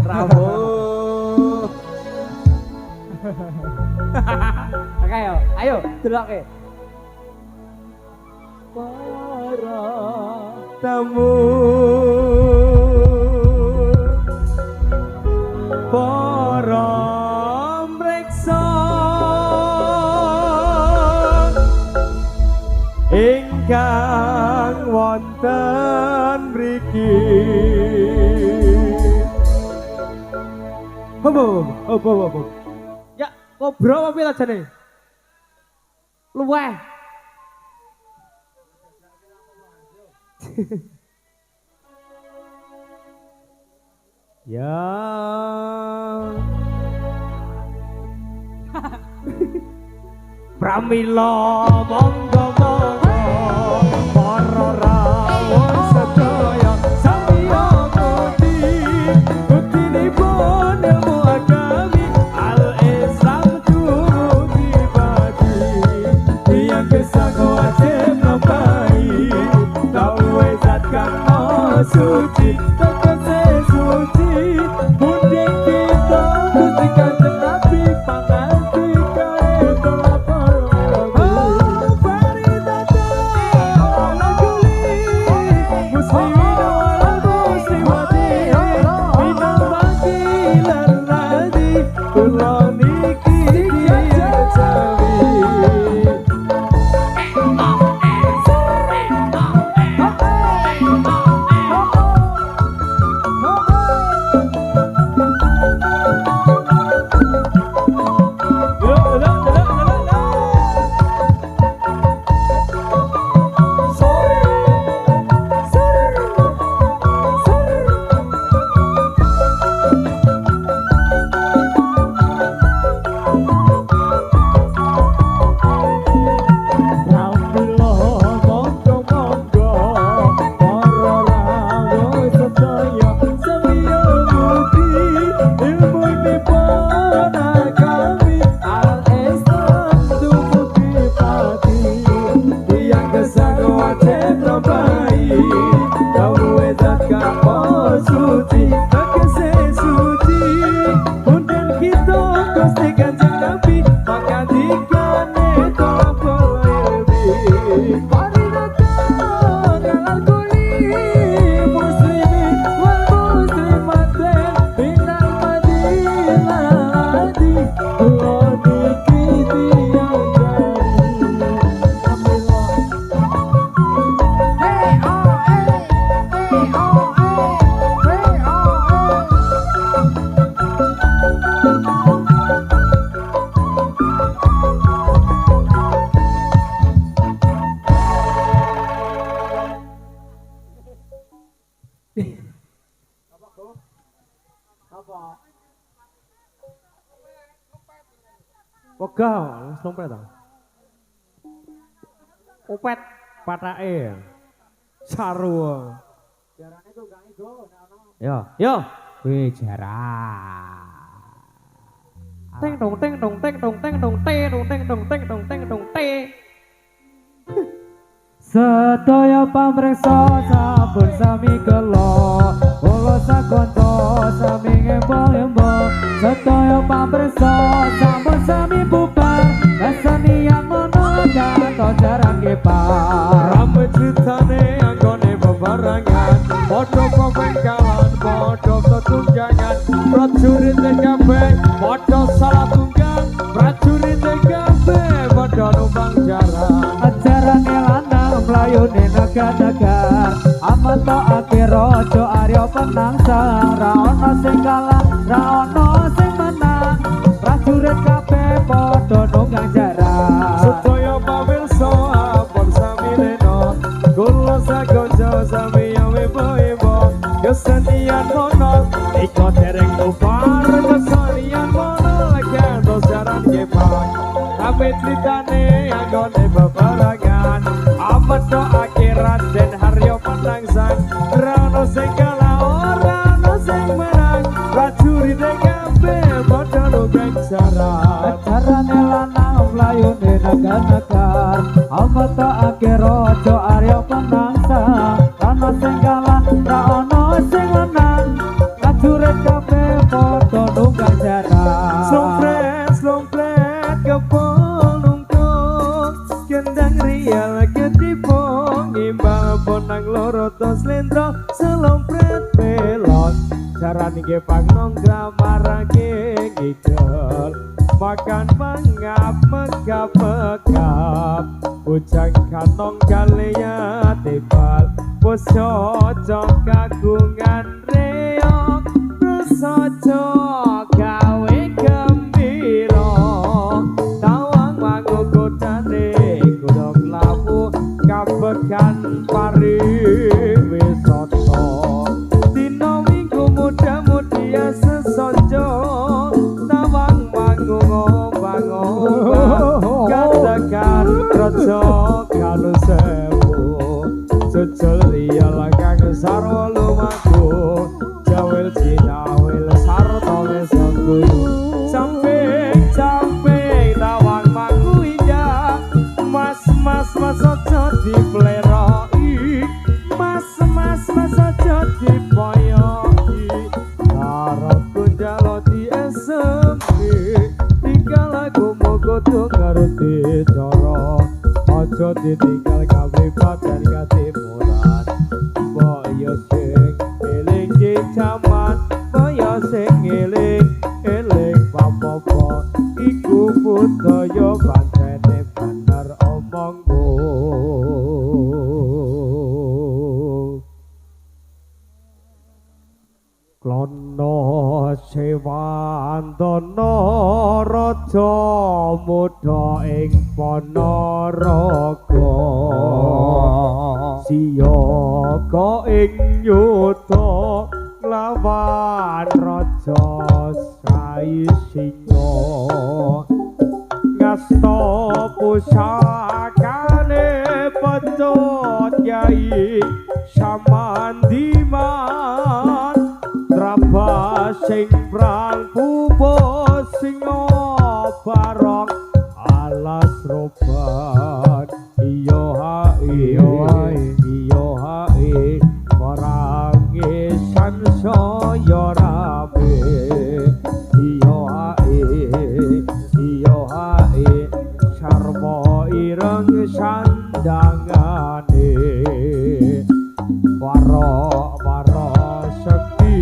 rawuh. Oke yo, ayo deloke. Para tamu para mreksa ingkang wonten mriki. Apa. Ya, kobra apa pila jane? Luweh. Ya. Pramila monggo para rawuh sedaya samya Butinipun ilmu agami al-Islam dumugi pati yang kesang wajib nampai tahu zat kang suci tekese suci mudik kita Gusti Kanjeng Nabi panganti kae lapor Wegah, slompet ta. Opet patake. Sarua. Jarane tunggange go nek ono. Yo. Wih, jarang. Teng dong teng dong teng dong teng dong te dong teng dong teng dong teng dong te. Sedaya pamreksa sampun sami kelo kula sakonco sami ngembo-embo sedaya pamreksa sampun sami bubar rasane yang ngono kanto jarang kepar rame critane anggone bebarangan padha pemengkalan padha tetunggangan prajurit kabeh padha salah tunggang prajurit kabeh padha numpang jaran ajarane lanang mlayune naga-naga aman to akhir aja arya penangsa ra ono sing kalah ra ono sing menang prajurit kabeh padha nunggang jaran sedaya pamirsa ampun sami leno kula sakonco sami emo-emo kesenian mono iko dereng upar kesenian mono legendo jaran kepang kabeh critane anggone bebarangan amat do akhirat den haryo penangsan rano sing kalah ora ono sing menang prajurit kabeh padha nunggang jaran jarane lanang mlayune naga-nagar amat do akhirat aja arya penangsan rano sing kalah ra ono sing menang prajurit kabeh Slompret kepol nungkuk kendang rial ketipu ngimbal bonang loro tos lendro selompret belok carane ge pangnonggram marake ngidul makan mangap megap-megap ujang kanong kaleya tebal bos cocok kagungan reok sojo gawe gembira tawang mangu kotane kudok lawu kabekan pari wisata dina minggu muda-mudia sesojo tawang mangu ngombang-ngombang katakan kroco kalau sewu jujul iyalah kang sarwa lumaku jawel cinawel sarta mesongku camping tawang mangu indah mas ojo dipleroi mas ojo dipoyoki karepku jalo diesemi tinggal aku kudu ngerti cara aja ditinggal kapribaden katimuran mbok yo sing eling di jaman kaya sing eling papopo iku budaya pancene bener omongku klono sewantana raja muda ing Ponorogo siyaga ing yuda lawan raja Saisinga ngasta pusakane pecut yai samandiman draba sing prang pupo singa barong alas roban iya hae marange sansaya rame iya hae sarwa ireng sandangane waro sekti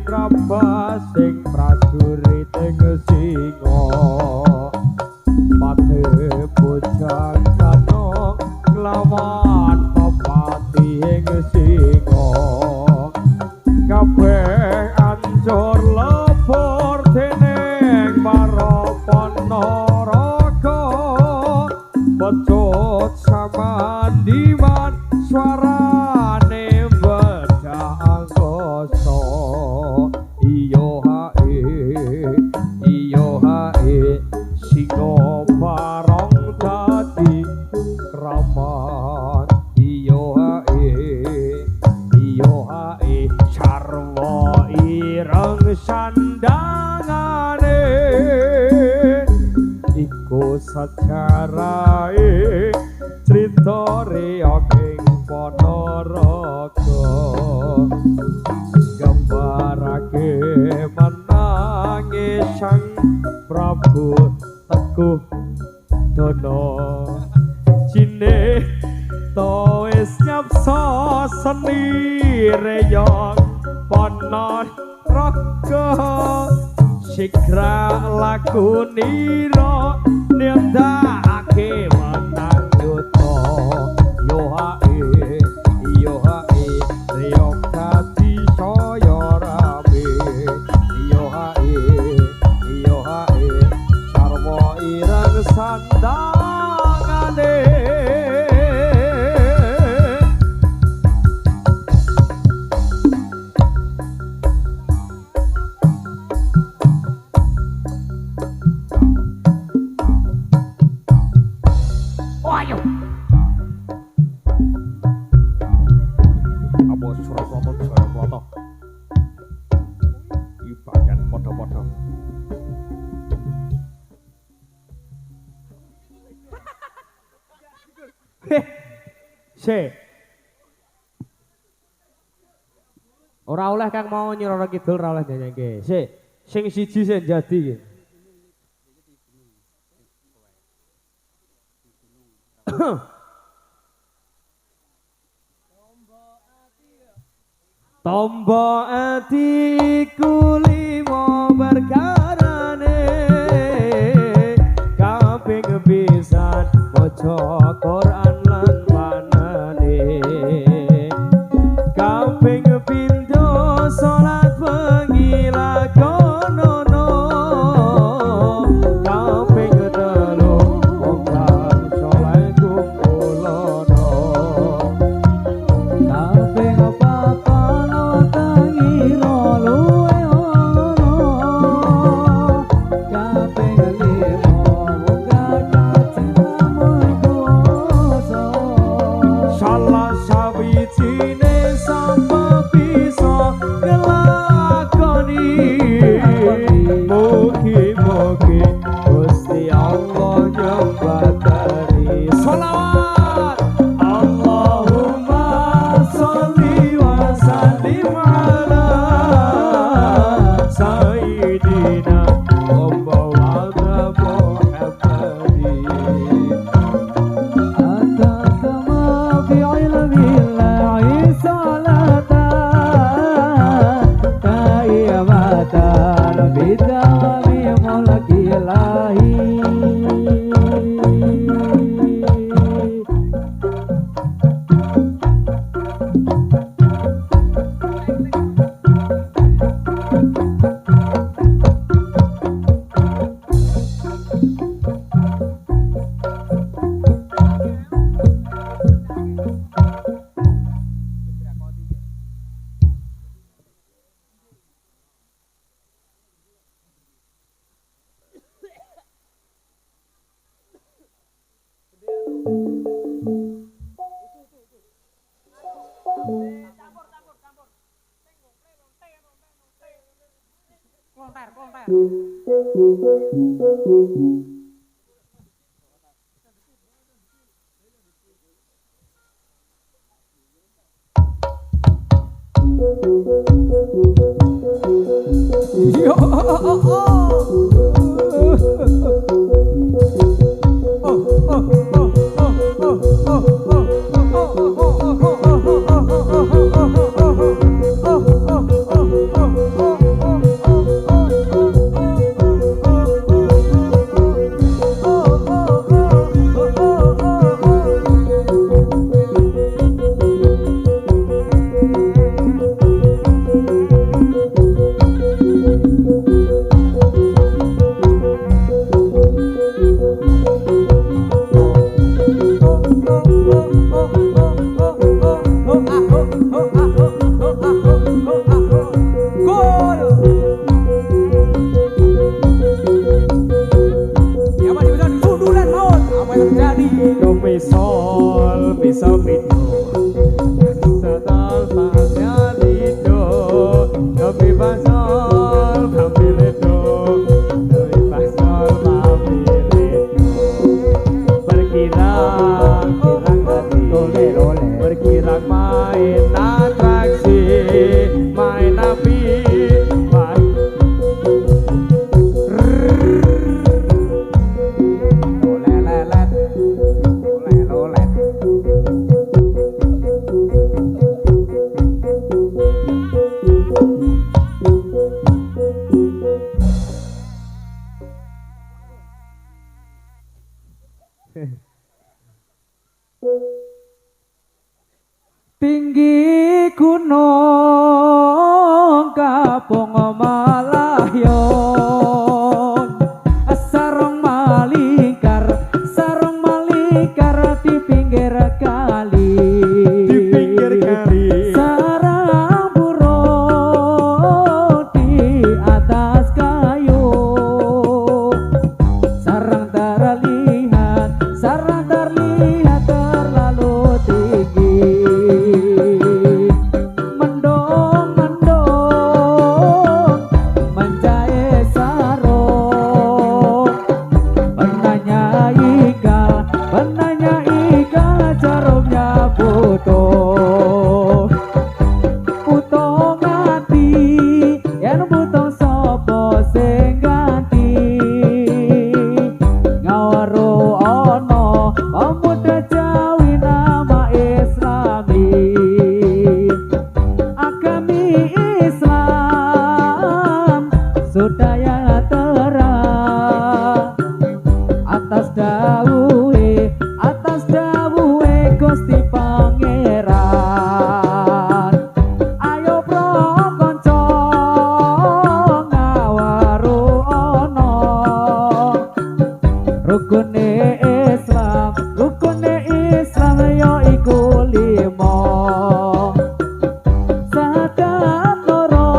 traba sing prajurit ing singa pate bojang kanong lawan pepati ing singa kabeh anjur lebur dening para Ponorogo becut samandiman swarane bedah angkasa iya hae singa barong dadi kramat iya hae sarwa ireng sandangane iku sajarahe crita reok ing Ponorogo gambarake menangi sang Prabu Teguh Dono cine to wis nyapsa seni reok Ponorogo sigra lakunira nyedake menang yuta yo hae reok dadi saya rame yo hae sarwa ireng sandangane ayo apa Surakarta ibadan padha-padha ora oleh kang mau Nyiroro Kidul ora oleh nyanyi. Sik. Sing siji sing jadi. Tombo atiku limo berkarane kaping pisan maca Quran lan manane kaping pindho salat bengi lakonono kaping telu wong saleh kumpulono kaping papat tangi luwe ono kaping limo salah sawijine sapa bisa ngelakoni mugi-mugi Gusti Allah nyembatani sholawat Allahumma sholli wa sallim ala sayyidina wa maulana Muhammadin في علم الله صلاة تائبة بدوام ملك إلهي Tinggi gunung kapung Malayon sarung malingkar di pinggir kali sarang burung di atas kayu sarang terlihat terlalu tinggi mendung menjaya sing ganti ngawaro ono pemuda Jawi nama Islami agami Islam sudaya terang atas dawuhe Gusti Pangeran ayo pro kanca ngawaru ono rukune Islam yo iku limo sadat loro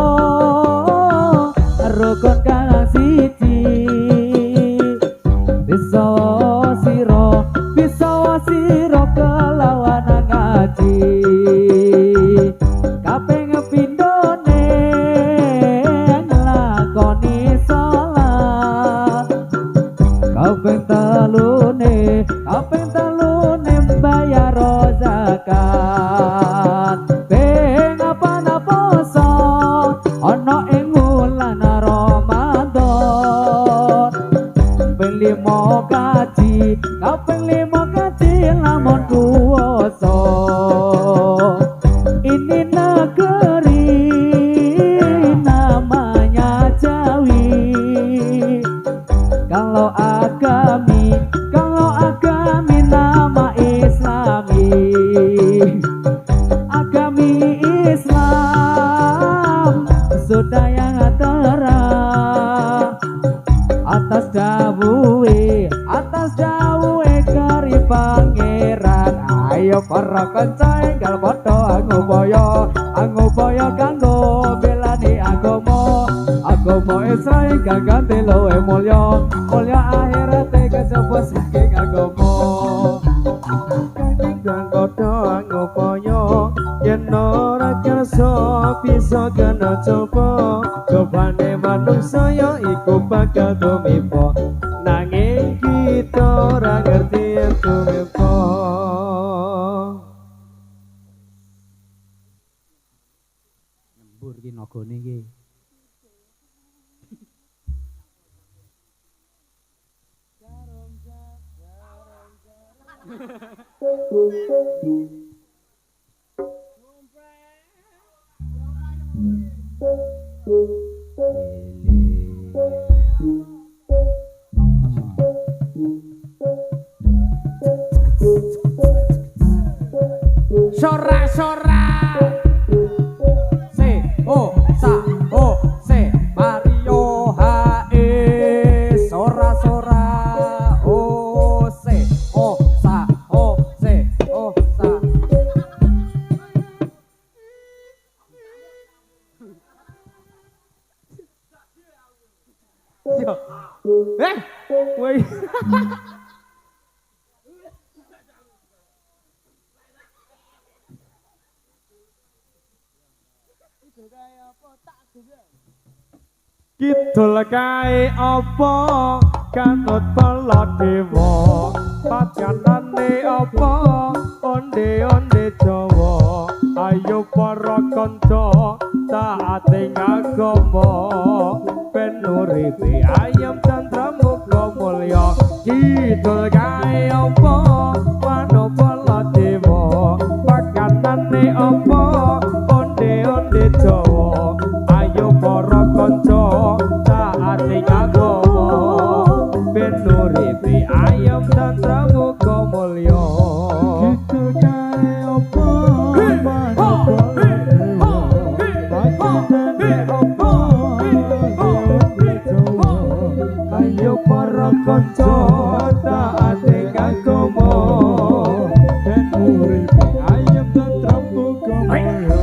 rukun kang siji bisa siro kelawan ngaji kaping pindhone nglakoni salat kaping telune mbayar zakat ping apa poso ana ing wulan Ramadan ping 5 kaji kaping 5 kaji lamun puasa ini negeri namanya Jawi kalau agami nama Islami agami Islam sudah yang terang atas dawuhe kari pangeran ayo para kanca enggal padha angupaya kanggo belani agama Israel kang ganti luwih mulya akhirate kejaba saking agama kang padha angupaya yen ora kersa bisa kena coba cobane manungsa ya iku bakal tumiba nanging kita ora ngerti tumiba nyembur ki nagane iki Sora se Mario hae sora se yo woi kidul kae apa kanut pelot dewa pacanane apa onde Jawa ayo para kanca taate ngagama ben uripe ayam candra muga mulya kidul kae apa manut pelot dewa pacanane apa onde Jawa ayo para kanca taate ngagama ben uripe ayam candra muga mulya kidul kae apa ayo para kanca taate ngagama ben uripe ayam candra muga mulya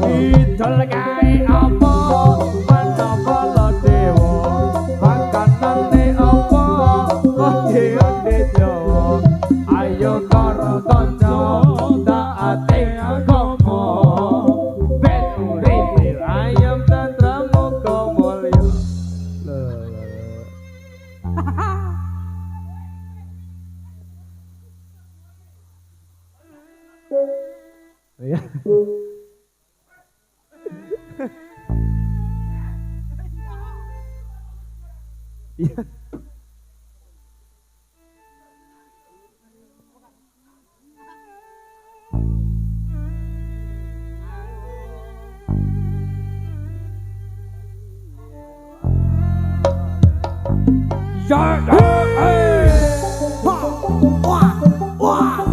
kidul kae apa manapa dewa pakanane apa onde Jawa ayo para kanca taate agama ben uripe ayam candra muga mulya ya Ya, wah, wah.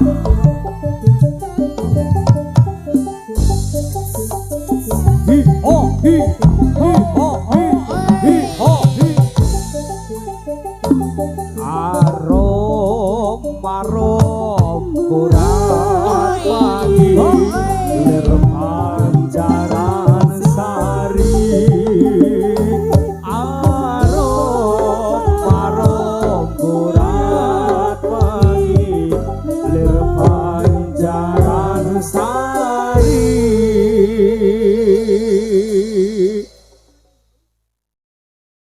Hi ho hi ho hi ho hi. Arom kurat wangi lir pancaran sari. Arom kurat wangi lir pancaran sari.